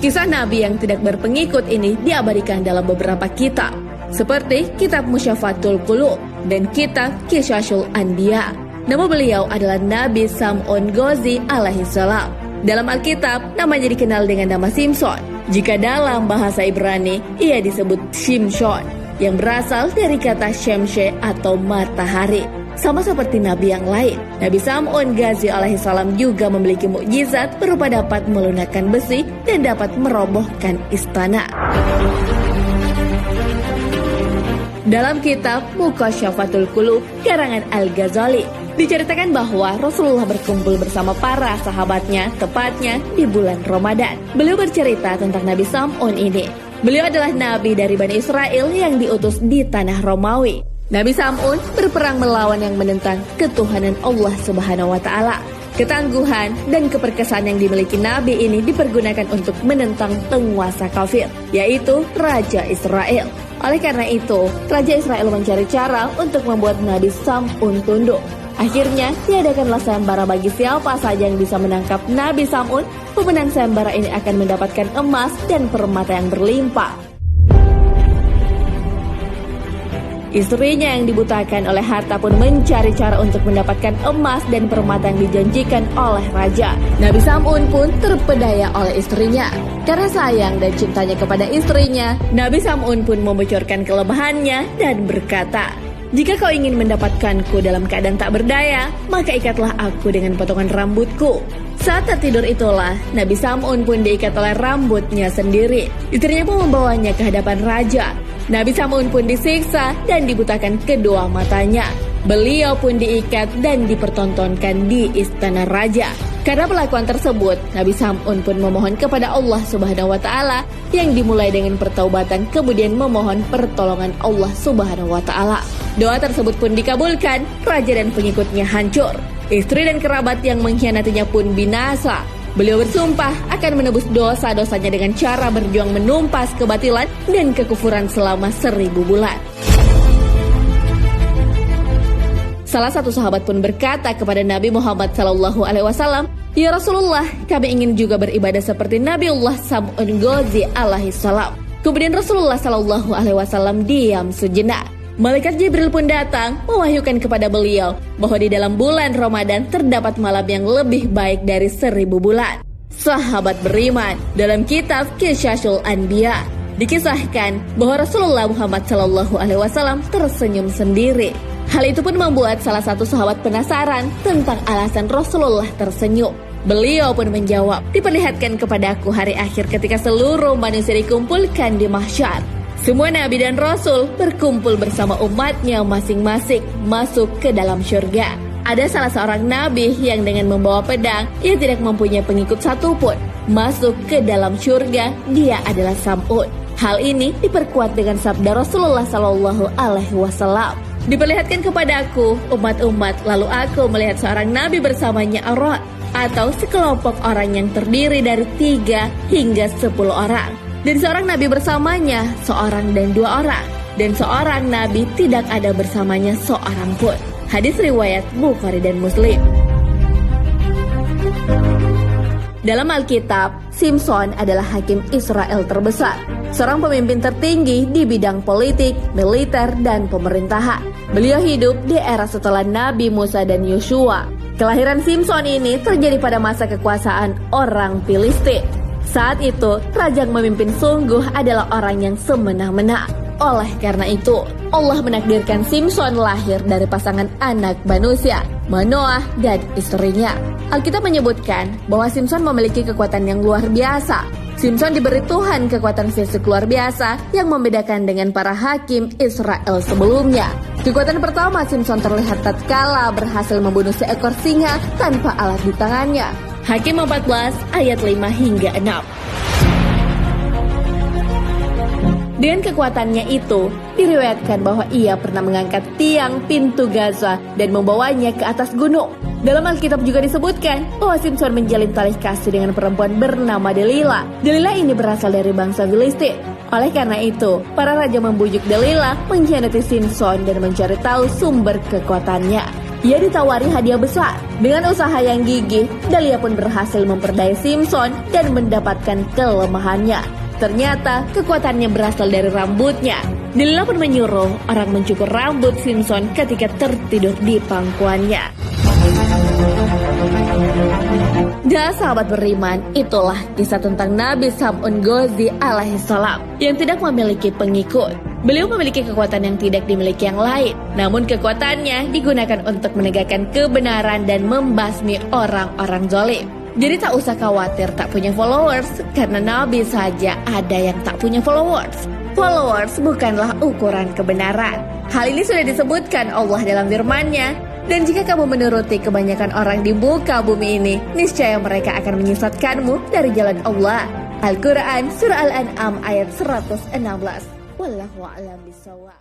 Kisah Nabi yang tidak berpengikut ini diabadikan dalam beberapa kitab, seperti Kitab Musyafatul Qulub dan Kitab Qisasul Anbiya. Nama beliau adalah Nabi Sam'un Ghazi alaihissalam. Dalam Alkitab, namanya dikenal dengan nama Simson. Jika dalam bahasa Ibrani, ia disebut Shimshon, yang berasal dari kata Shemshe atau matahari. Sama seperti nabi yang lain, Nabi Sam'un Ghazi alaihissalam juga memiliki mukjizat berupa dapat melunakkan besi dan dapat merobohkan istana. Dalam kitab Muqasyafatul Qulub karangan Al-Ghazali, diceritakan bahwa Rasulullah berkumpul bersama para sahabatnya tepatnya di bulan Ramadan. Beliau bercerita tentang Nabi Sam'un ini. Beliau adalah nabi dari Bani Israel yang diutus di tanah Romawi. Nabi Sam'un berperang melawan yang menentang ketuhanan Allah Subhanahu wa Ta'ala. Ketangguhan dan keperkasaan yang dimiliki nabi ini dipergunakan untuk menentang penguasa kafir, yaitu Raja Israel. Oleh karena itu, Raja Israel mencari cara untuk membuat Nabi Sam'un tunduk. Akhirnya, diadakanlah sayembara bagi siapa saja yang bisa menangkap Nabi Sam'un. Pemenang sayembara ini akan mendapatkan emas dan permata yang berlimpah. Istrinya yang dibutakan oleh harta pun mencari cara untuk mendapatkan emas dan permata yang dijanjikan oleh raja. Nabi Sam'un pun terpedaya oleh istrinya. Karena sayang dan cintanya kepada istrinya, Nabi Sam'un pun membocorkan kelemahannya dan berkata, "Jika kau ingin mendapatkanku dalam keadaan tak berdaya, maka ikatlah aku dengan potongan rambutku." Saat tertidur itulah, Nabi Sam'un pun diikat oleh rambutnya sendiri. Istrinya pun membawanya ke hadapan raja. Nabi Sam'un pun disiksa dan dibutakan kedua matanya. Beliau pun diikat dan dipertontonkan di istana raja. Karena perlakuan tersebut, Nabi Sam'un pun memohon kepada Allah Subhanahu wa Ta'ala, yang dimulai dengan pertaubatan kemudian memohon pertolongan Allah Subhanahu wa Ta'ala. Doa tersebut pun dikabulkan, raja dan pengikutnya hancur. Istri dan kerabat yang mengkhianatinya pun binasa. Beliau bersumpah akan menebus dosa-dosanya dengan cara berjuang menumpas kebatilan dan kekufuran selama 1000 bulan. Salah satu sahabat pun berkata kepada Nabi Muhammad SAW, "Ya Rasulullah, kami ingin juga beribadah seperti Nabiullah Sam'un Ghazi alaihissalam." Kemudian Rasulullah SAW diam sejenak. Malaikat Jibril pun datang mewahyukan kepada beliau bahwa di dalam bulan Ramadan terdapat malam yang lebih baik dari 1000 bulan. Sahabat beriman, dalam kitab Qisasul Anbiya dikisahkan bahwa Rasulullah Muhammad SAW tersenyum sendiri. Hal itu pun membuat salah satu sahabat penasaran tentang alasan Rasulullah tersenyum. Beliau pun menjawab, "Diperlihatkan kepadaku hari akhir ketika seluruh manusia dikumpulkan di mahsyar. Semua nabi dan rasul berkumpul bersama umatnya masing-masing masuk ke dalam syurga. Ada salah seorang nabi yang dengan membawa pedang, ia tidak mempunyai pengikut satupun. Masuk ke dalam syurga, dia adalah Sam'un." Hal ini diperkuat dengan sabda Rasulullah SAW. "Diperlihatkan kepadaku umat-umat, lalu aku melihat seorang nabi bersamanya Arad, atau sekelompok orang yang terdiri dari 3 hingga 10 orang. Dan seorang nabi bersamanya, seorang dan 2 orang. Dan seorang nabi tidak ada bersamanya seorang pun." Hadis riwayat Bukhari dan Muslim. Dalam Alkitab, Simson adalah hakim Israel terbesar, seorang pemimpin tertinggi di bidang politik, militer, dan pemerintahan. Beliau hidup di era setelah Nabi Musa dan Yosua. Kelahiran Simson ini terjadi pada masa kekuasaan orang Filistin. Saat itu, raja yang memimpin sungguh adalah orang yang semena-mena. Oleh karena itu, Allah menakdirkan Simson lahir dari pasangan anak manusia, Manoah dan istrinya. Alkitab menyebutkan bahwa Simson memiliki kekuatan yang luar biasa. Simson diberi Tuhan kekuatan fisik luar biasa yang membedakan dengan para hakim Israel sebelumnya. Kekuatan pertama Simson terlihat tatkala berhasil membunuh seekor singa tanpa alat di tangannya. Hakim 14 ayat 5 hingga 6. Dengan kekuatannya itu, diriwayatkan bahwa ia pernah mengangkat tiang pintu Gaza dan membawanya ke atas gunung. Dalam Alkitab juga disebutkan bahwa Simson menjalin tali kasih dengan perempuan bernama Delila. Delila ini berasal dari bangsa Filistin. Oleh karena itu, para raja membujuk Delila mengkhianati Simson dan mencari tahu sumber kekuatannya. Ia ditawari hadiah besar. Dengan usaha yang gigih, Dahlia pun berhasil memperdaya Simpson dan mendapatkan kelemahannya. Ternyata kekuatannya berasal dari rambutnya. Dahlia pun menyuruh orang mencukur rambut Simpson ketika tertidur di pangkuannya. Dan sahabat beriman, itulah kisah tentang Nabi Sam'un Ghazi alaihissalam yang tidak memiliki pengikut. Beliau memiliki kekuatan yang tidak dimiliki yang lain, namun kekuatannya digunakan untuk menegakkan kebenaran dan membasmi orang-orang zalim. Jadi tak usah khawatir tak punya followers, karena Nabi saja ada yang tak punya followers. Followers bukanlah ukuran kebenaran. Hal ini sudah disebutkan Allah dalam firman-Nya. Dan jika kamu menuruti kebanyakan orang di muka bumi ini, niscaya mereka akan menyesatkanmu dari jalan Allah. Al-Quran Surah Al-An'am ayat 116. Wallahu a'lam bishawab.